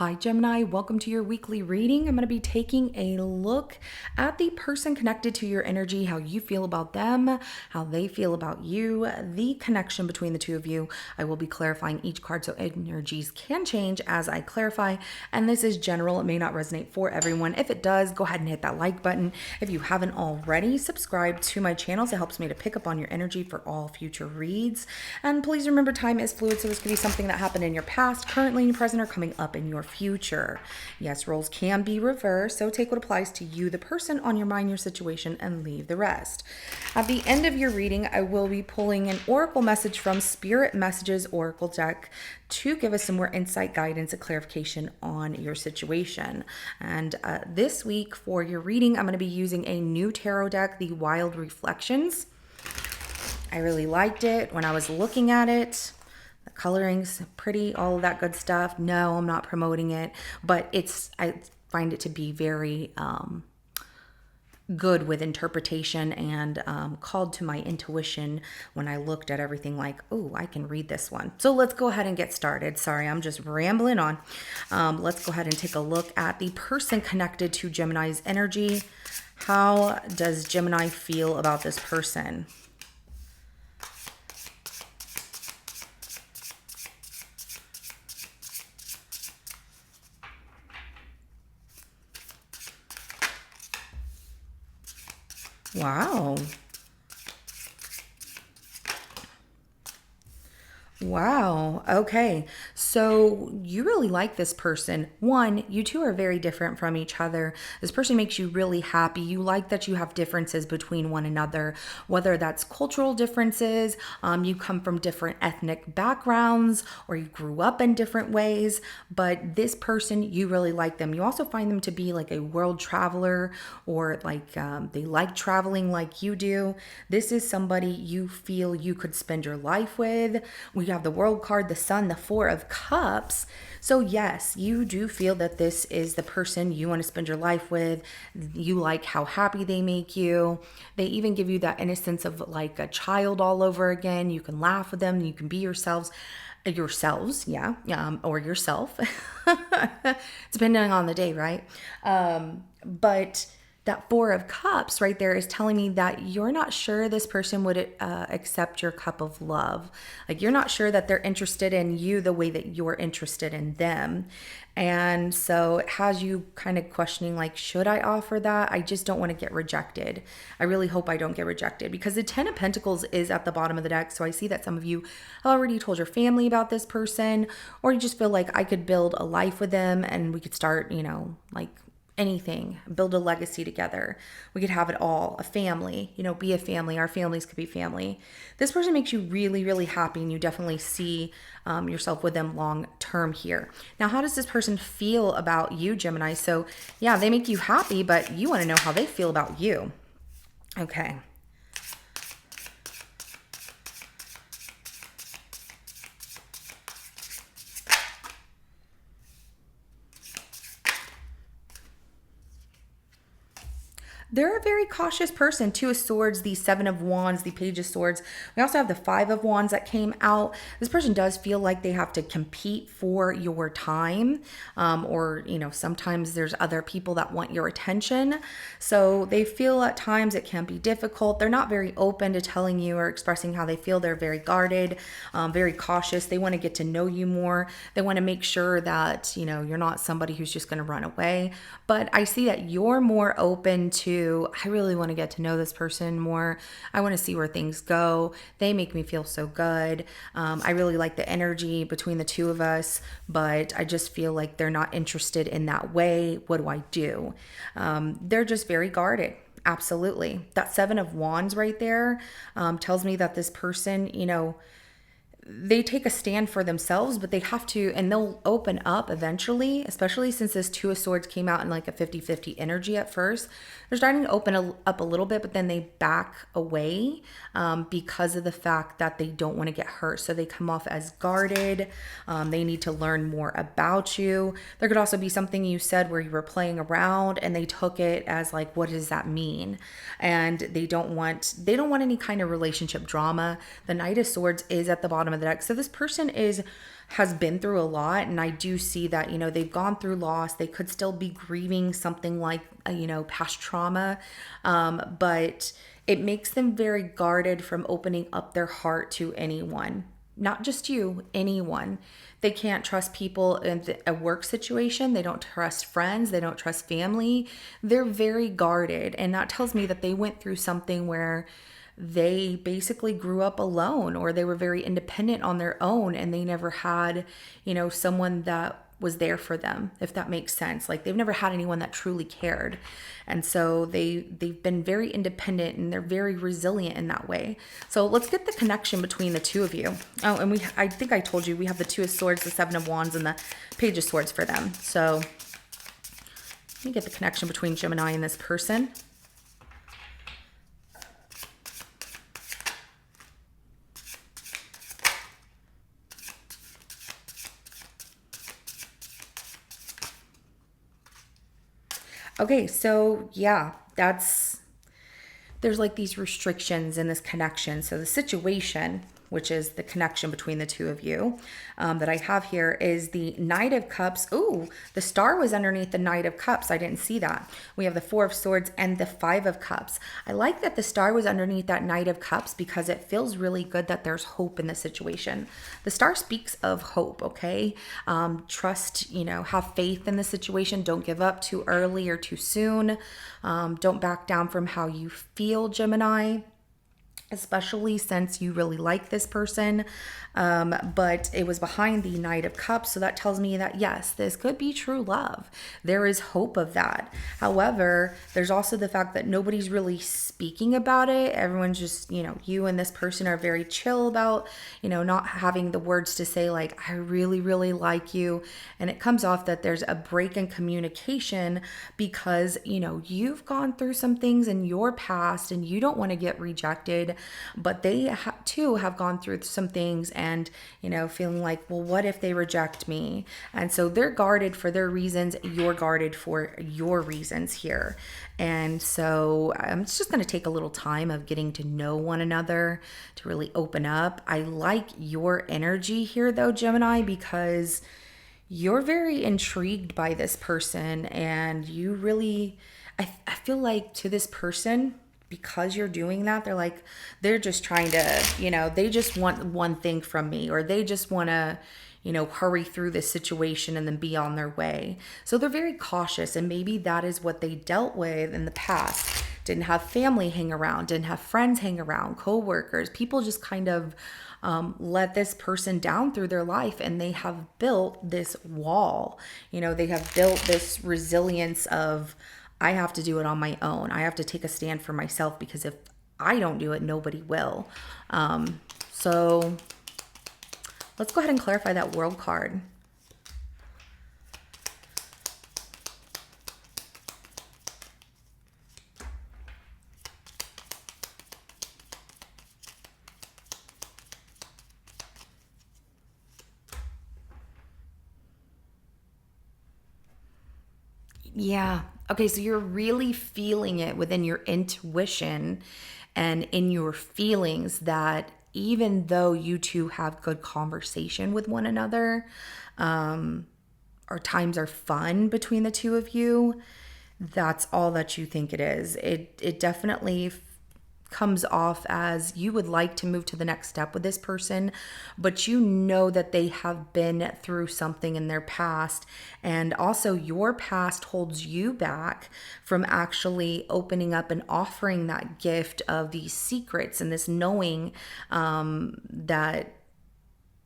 Hi, Gemini. Welcome to your weekly reading. I'm going to be taking a look at the person connected to your energy, how you feel about them, how they feel about you, the connection between the two of you. I will be clarifying each card so energies can change as I clarify. And this is general. It may not resonate for everyone. If it does, go ahead and hit that like button. If you haven't already, subscribe to my channels. It helps me to pick up on your energy for all future reads. And please remember, time is fluid, so this could be something that happened in your past, currently in your present, or coming up in your future. Yes, roles can be reversed, so take what applies to you, the person on your mind, your situation, and leave the rest. At the end of your reading, I will be pulling an oracle message from Spirit Messages Oracle deck to give us some more insight, guidance, and clarification on your situation. And this week for your reading, I'm going to be using a new tarot deck, the Wild Reflections. I really liked it when I was looking at it. The coloring's pretty, all of that good stuff. No, I'm not promoting it, but I find it to be very good with interpretation and called to my intuition when I looked at everything like, oh, I can read this one. So let's go ahead and get started. Sorry, I'm just rambling on. Let's go ahead and take a look at the person connected to Gemini's energy. How does Gemini feel about this person? Wow. Wow. Okay. So you really like this person. One, you two are very different from each other. This person makes you really happy. You like that you have differences between one another, whether that's cultural differences, you come from different ethnic backgrounds, or you grew up in different ways. But this person, you really like them. You also find them to be like a world traveler, or like they like traveling like you do. This is somebody you feel you could spend your life with. We have the World card, the Sun, the Four of Cups. So yes, you do feel that this is the person you want to spend your life with. You like how happy they make you. They even give you that innocence of like a child all over again. You can laugh with them. You can be yourselves, yeah, or yourself, depending on the day, right? But that Four of Cups right there is telling me that you're not sure this person would accept your cup of love. Like, you're not sure that they're interested in you the way that you're interested in them. And so it has you kind of questioning, like, should I offer that? I just don't want to get rejected. I really hope I don't get rejected, because the Ten of Pentacles is at the bottom of the deck. So I see that some of you already told your family about this person, or you just feel like I could build a life with them and we could start, like anything, build a legacy together. We could have it all, a family, be a family. Our families could be family. This person makes you really, really happy, and you definitely see yourself with them long term here. Now, how does this person feel about you, Gemini? So yeah, they make you happy, but you want to know how they feel about you. Okay. They're a very cautious person. Two of Swords, the Seven of Wands, the Page of Swords. We also have the Five of Wands that came out. This person does feel like they have to compete for your time, or sometimes there's other people that want your attention. So they feel at times it can be difficult. They're not very open to telling you or expressing how they feel. They're very guarded, very cautious. They want to get to know you more. They want to make sure that you're not somebody who's just going to run away. But I see that you're more open to, I really want to get to know this person more. I want to see where things go. They make me feel so good. I really like the energy between the two of us, but I just feel like they're not interested in that way. What do I do? They're just very guarded. Absolutely. That Seven of Wands right there tells me that this person, they take a stand for themselves, but they have to, and they'll open up eventually, especially since this Two of Swords came out in like a 50-50 energy at first. They're starting to open up a little bit, but then they back away because of the fact that they don't want to get hurt. So they come off as guarded. They need to learn more about you. There could also be something you said where you were playing around and they took it as like, what does that mean? And they don't want any kind of relationship drama. The Knight of Swords is at the bottom bottom of the deck. So this person has been through a lot, and I do see that, they've gone through loss. They could still be grieving something like, past trauma, but it makes them very guarded from opening up their heart to anyone. Not just you, anyone. They can't trust people in a work situation. They don't trust friends. They don't trust family. They're very guarded. And that tells me that they went through something where they basically grew up alone, or they were very independent on their own, and they never had, someone that was there for them, if that makes sense. Like, they've never had anyone that truly cared. And so they've been very independent, and they're very resilient in that way. So let's get the connection between the two of you. Oh, and I think I told you we have the Two of Swords, the Seven of Wands, and the Page of Swords for them. So let me get the connection between Gemini and this person. Okay, so yeah, there's like these restrictions in this connection. So the situation, which is the connection between the two of you, that I have here, is the Knight of Cups. Ooh, the star was underneath the Knight of Cups. I didn't see that. We have the Four of Swords and the Five of Cups. I like that the star was underneath that Knight of Cups because it feels really good that there's hope in the situation. The star speaks of hope, okay? Trust, have faith in the situation. Don't give up too early or too soon. Don't back down from how you feel, Gemini, especially since you really like this person. But it was behind the Knight of Cups. So that tells me that, yes, this could be true love. There is hope of that. However, there's also the fact that nobody's really speaking about it. Everyone's just, you and this person are very chill about, not having the words to say, like, I really, really like you. And it comes off that there's a break in communication because, you've gone through some things in your past and you don't want to get rejected, but they too have gone through some things and, feeling like, well, what if they reject me? And so they're guarded for their reasons. You're guarded for your reasons here. And so it's just going to take a little time of getting to know one another to really open up. I like your energy here though, Gemini, because you're very intrigued by this person, and you really, I feel like to this person, because you're doing that, they're just trying to, they just want one thing from me, or they just want to, hurry through this situation and then be on their way. So they're very cautious, and maybe that is what they dealt with in the past. Didn't have family hang around, didn't have friends hang around, co-workers. People just kind of let this person down through their life, and they have built this wall. They have built this resilience of, I have to do it on my own. I have to take a stand for myself, because if I don't do it, nobody will. So let's go ahead and clarify that World card. Yeah. Okay, so you're really feeling it within your intuition and in your feelings that even though you two have good conversation with one another, or times are fun between the two of you, that's all that you think it is. It definitely comes off as you would like to move to the next step with this person, but you know that they have been through something in their past, and also your past holds you back from actually opening up and offering that gift of these secrets and this knowing that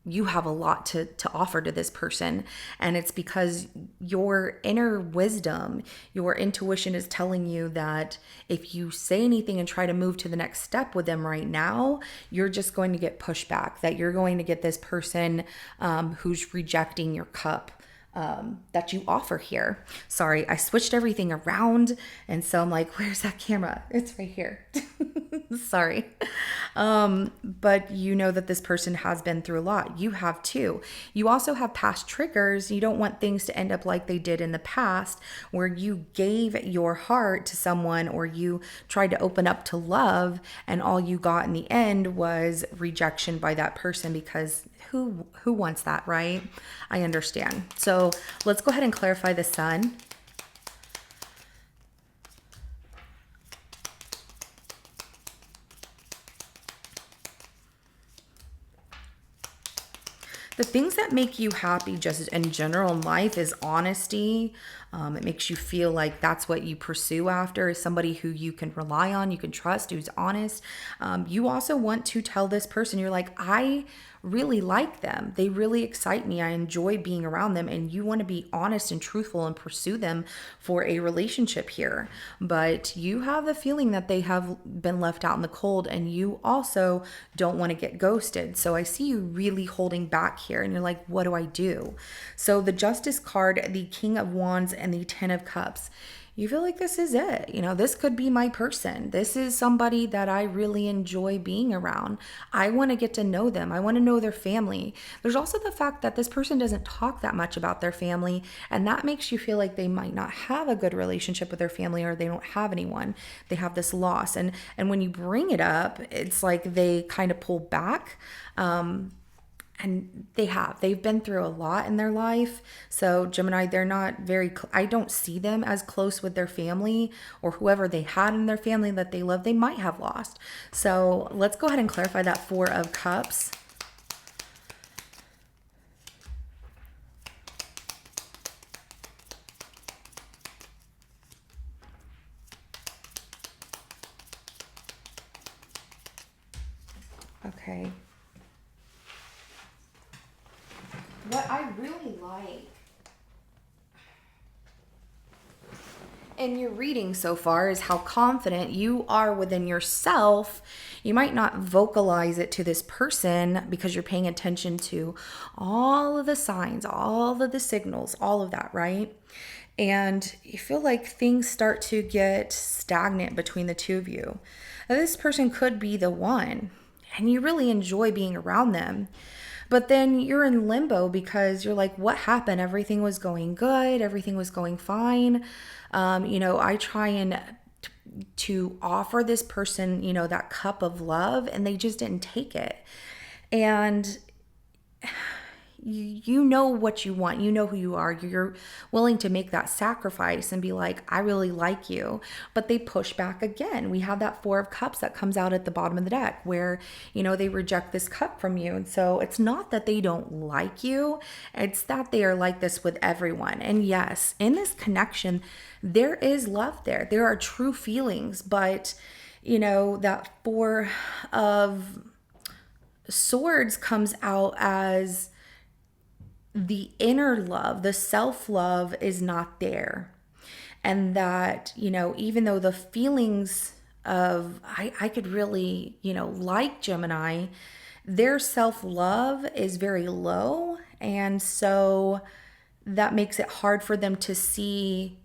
you have a lot to offer to this person. And it's because your inner wisdom, your intuition is telling you that if you say anything and try to move to the next step with them right now, you're just going to get pushback, that you're going to get this person who's rejecting your cup. that you offer here. Sorry, I switched everything around. And so I'm like, where's that camera? It's right here. Sorry. But you know that this person has been through a lot. You have too. You also have past triggers. You don't want things to end up like they did in the past, where you gave your heart to someone or you tried to open up to love, and all you got in the end was rejection by that person, because who wants that, right? I understand. So let's go ahead and clarify the sun. The things that make you happy just in general in life is honesty. It makes you feel like that's what you pursue after, is somebody who you can rely on, you can trust, who's honest. You also want to tell this person, you're like, I really like them. They really excite me. I enjoy being around them. And you want to be honest and truthful and pursue them for a relationship here. But you have the feeling that they have been left out in the cold, and you also don't want to get ghosted. So I see you really holding back here, and you're like, what do I do? So the Justice card, the King of Wands, and the Ten of Cups. You feel like this is it. This could be my person. This is somebody that I really enjoy being around. I want to get to know them. I want to know their family. There's also the fact that this person doesn't talk that much about their family, and that makes you feel like they might not have a good relationship with their family, or they don't have anyone. They have this loss. And when you bring it up, it's like they kind of pull back. And they've been through a lot in their life. So Gemini, they're not I don't see them as close with their family, or whoever they had in their family that they love, they might have lost. So let's go ahead and clarify that Four of Cups. Okay. What I really like in your reading so far is how confident you are within yourself. You might not vocalize it to this person because you're paying attention to all of the signs, all of the signals, all of that, right? And you feel like things start to get stagnant between the two of you. Now, this person could be the one, and you really enjoy being around them. But then you're in limbo because you're like, what happened? Everything was going good. Everything was going fine. I try and to offer this person, that cup of love, and they just didn't take it. And you know what you want. You know who you are. You're willing to make that sacrifice and be like, I really like you. But they push back again. We have that Four of Cups that comes out at the bottom of the deck where, they reject this cup from you. And so it's not that they don't like you. It's that they are like this with everyone. And yes, in this connection, there is love there. There are true feelings. But, that Four of Swords comes out as the inner love, the self-love is not there. And that, even though the feelings of, I could really, like Gemini, their self-love is very low. And so that makes it hard for them to see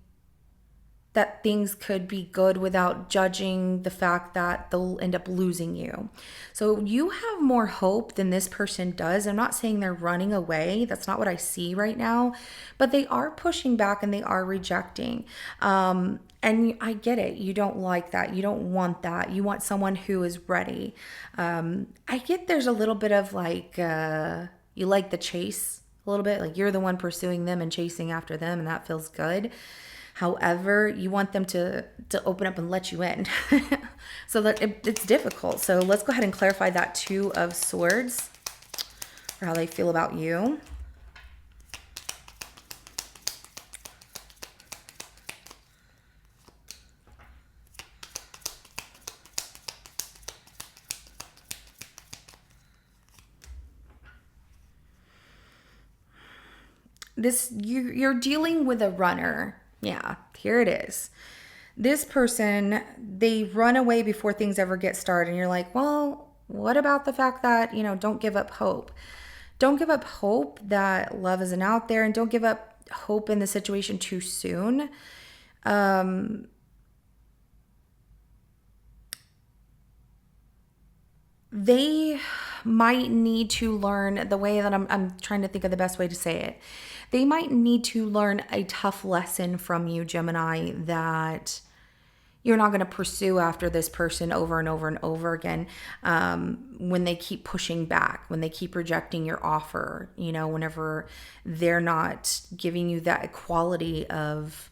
that things could be good without judging the fact that they'll end up losing you. So you have more hope than this person does. I'm not saying they're running away. That's not what I see right now. But they are pushing back and they are rejecting. And I get it. You don't like that. You don't want that. You want someone who is ready. I get there's a little bit of like, you like the chase a little bit. Like you're the one pursuing them and chasing after them, and that feels good. However, you want them to open up and let you in. So that it's difficult. So let's go ahead and clarify that Two of Swords, or how they feel about you. You're dealing with a runner. Yeah, here it is. This person, they run away before things ever get started. And you're like, well, what about the fact that, don't give up hope? Don't give up hope that love isn't out there, and don't give up hope in the situation too soon. They might need to learn the way that I'm trying to think of the best way to say it. They might need to learn a tough lesson from you, Gemini, that you're not going to pursue after this person over and over and over again, when they keep pushing back, when they keep rejecting your offer, whenever they're not giving you that equality of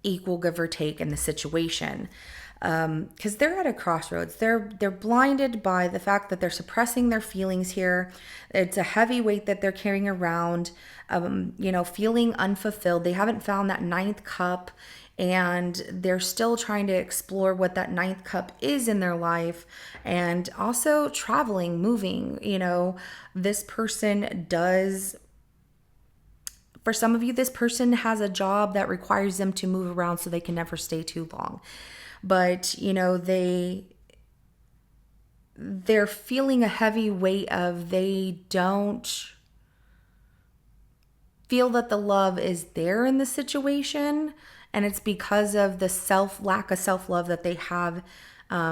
equal give or take in the situation. Because they're at a crossroads. They're blinded by the fact that they're suppressing their feelings here. It's a heavy weight that they're carrying around, feeling unfulfilled. They haven't found that ninth cup, and they're still trying to explore what that ninth cup is in their life. And also traveling, moving. This person does. For some of you, this person has a job that requires them to move around so they can never stay too long. But, they're feeling a heavy weight of they don't feel that the love is there in the situation. And it's because of the lack of self-love that they have,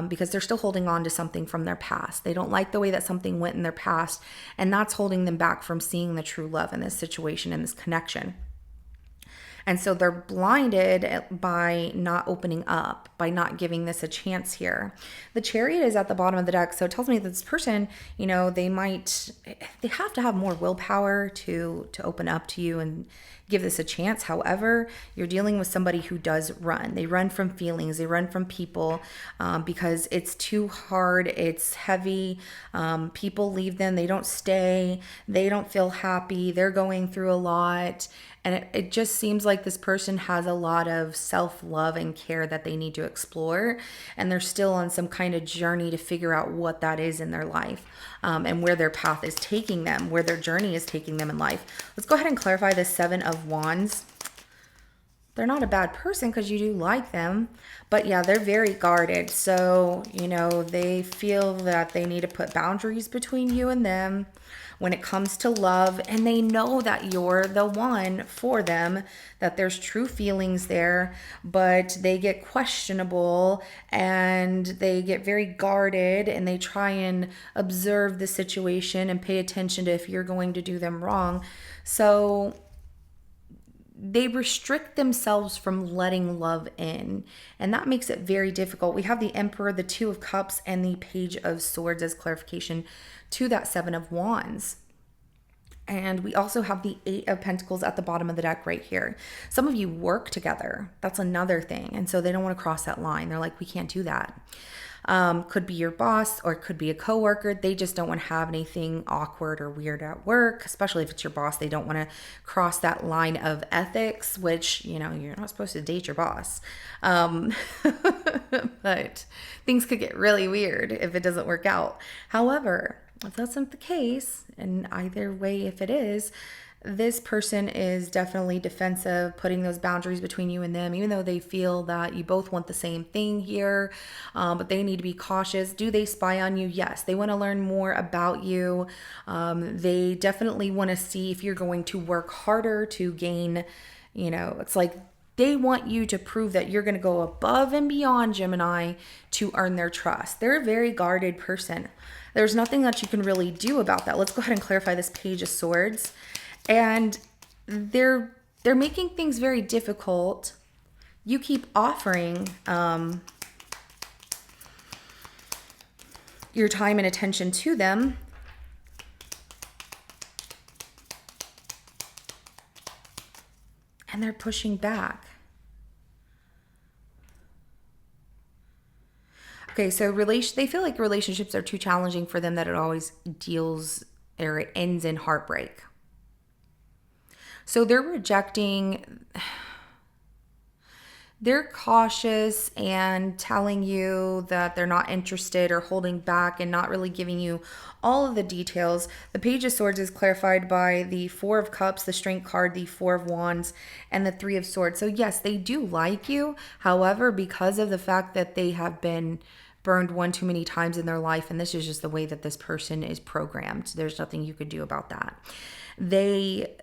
because they're still holding on to something from their past. They don't like the way that something went in their past. And that's holding them back from seeing the true love in this situation and this connection. And so they're blinded by not opening up, by not giving this a chance here. The Chariot is at the bottom of the deck. So it tells me that this person, they have to have more willpower to open up to you and give this a chance. However, you're dealing with somebody who does run. They run from feelings. They run from people, because it's too hard. It's heavy. People leave them. They don't stay. They don't feel happy. They're going through a lot. And it just seems like this person has a lot of self-love and care that they need to explore. And they're still on some kind of journey to figure out what that is in their life, and where their path is taking them, where their journey is taking them in life. Let's go ahead and clarify the Seven of Wands. They're not a bad person because you do like them. But yeah, they're very guarded. So, they feel that they need to put boundaries between you and them when it comes to love. And they know that you're the one for them, that there's true feelings there. But they get questionable and they get very guarded, and they try and observe the situation and pay attention to if you're going to do them wrong. So they restrict themselves from letting love in, and that makes it very difficult. We have the Emperor, the Two of Cups, and the Page of Swords as clarification to that Seven of Wands. And we also have the Eight of Pentacles at the bottom of the deck right here. Some of you work together. That's another thing. And so they don't want to cross that line. They're like, we can't do that. Could be your boss, or it could be a coworker. They just don't want to have anything awkward or weird at work, especially if it's your boss. They don't want to cross that line of ethics, which, you're not supposed to date your boss. But things could get really weird if it doesn't work out. However, if that's not the case, and either way, if it is, this person is definitely defensive, putting those boundaries between you and them, even though they feel that you both want the same thing here, but they need to be cautious. Do they spy on you? Yes. They want to learn more about you. They definitely want to see if you're going to work harder to gain, it's like they want you to prove that you're going to go above and beyond, Gemini, to earn their trust. They're a very guarded person. There's nothing that you can really do about that. Let's go ahead and clarify this Page of Swords. And they're making things very difficult. You keep offering your time and attention to them. And they're pushing back. Okay, so they feel like relationships are too challenging for them, that it always deals or it ends in heartbreak. So they're rejecting, they're cautious and telling you that they're not interested or holding back and not really giving you all of the details. The Page of Swords is clarified by the Four of Cups, the Strength card, the Four of Wands, and the Three of Swords. So yes, they do like you. However, because of the fact that they have been burned one too many times in their life, and this is just the way that this person is programmed, there's nothing you could do about that. They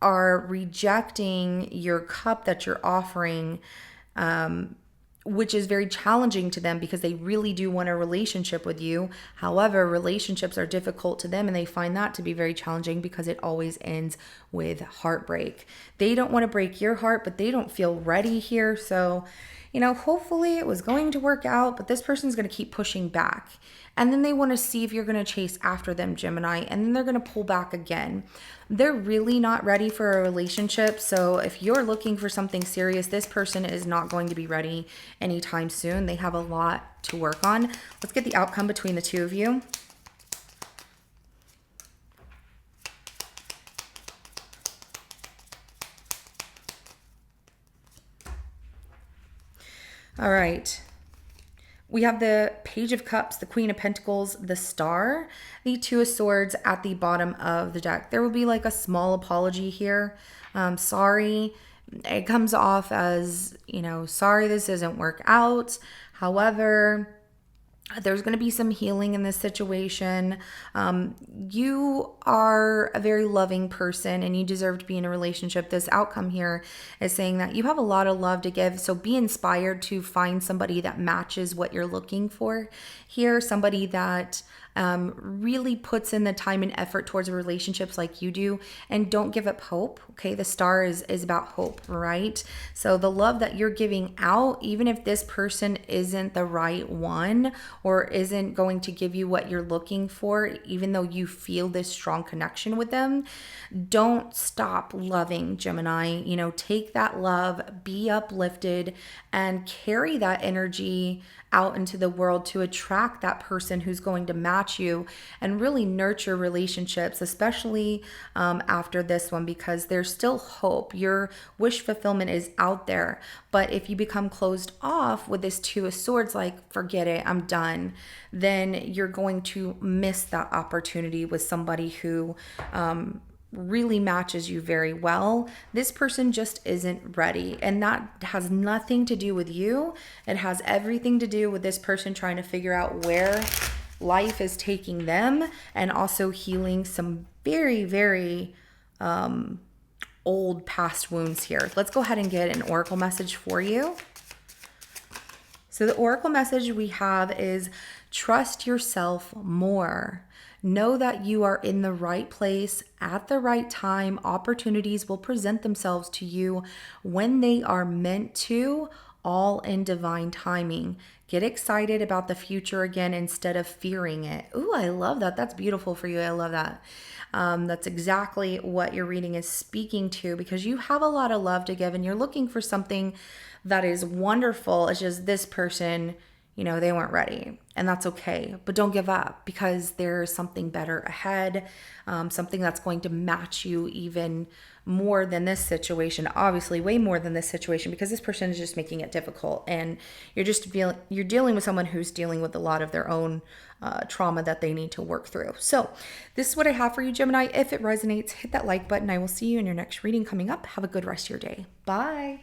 are rejecting your cup that you're offering, which is very challenging to them because they really do want a relationship with you. However, relationships are difficult to them and they find that to be very challenging because it always ends with heartbreak. They don't want to break your heart, but they don't feel ready here. So, hopefully it was going to work out, but this person's going to keep pushing back. And then they want to see if you're going to chase after them, Gemini, and then they're going to pull back again. They're really not ready for a relationship. So if you're looking for something serious, this person is not going to be ready anytime soon. They have a lot to work on. Let's get the outcome between the two of you. All right. We have the Page of Cups, the Queen of Pentacles, the Star, the Two of Swords at the bottom of the deck. There will be like a small apology here. Sorry. It comes off as, sorry this doesn't work out. However, there's going to be some healing in this situation. You are a very loving person and you deserve to be in a relationship. This outcome here is saying that you have a lot of love to give. So be inspired to find somebody that matches what you're looking for here. Somebody that really puts in the time and effort towards relationships like you do, and don't give up hope. Okay, the star is about hope, right? So the love that you're giving out, even if this person isn't the right one or isn't going to give you what you're looking for, even though you feel this strong connection with them, don't stop loving, Gemini. Take that love, be uplifted, and carry that energy out into the world to attract that person who's going to match you and really nurture relationships, especially after this one, because there's still hope. Your wish fulfillment is out there. But if you become closed off with this Two of Swords, like, forget it, I'm done, then you're going to miss that opportunity with somebody who really matches you very well. This person just isn't ready, and that has nothing to do with you. It has everything to do with this person trying to figure out where life is taking them, and also healing some very, very old past wounds here. Let's go ahead and get an oracle message for you. So the oracle message we have is trust yourself more. Know that you are in the right place at the right time. Opportunities will present themselves to you when they are meant to, all in divine timing. Get excited about the future again instead of fearing it. Ooh, I love that. That's beautiful for you. I love that. That's exactly what your reading is speaking to, because you have a lot of love to give and you're looking for something that is wonderful. It's just this person, they weren't ready, and that's okay. But don't give up, because there's something better ahead, something that's going to match you even more than this situation, obviously way more than this situation, because this person is just making it difficult, and you're dealing with someone who's dealing with a lot of their own trauma that they need to work through. So this is what I have for you, Gemini. If it resonates, hit that like button. I will see you in your next reading coming up. Have a good rest of your day. Bye.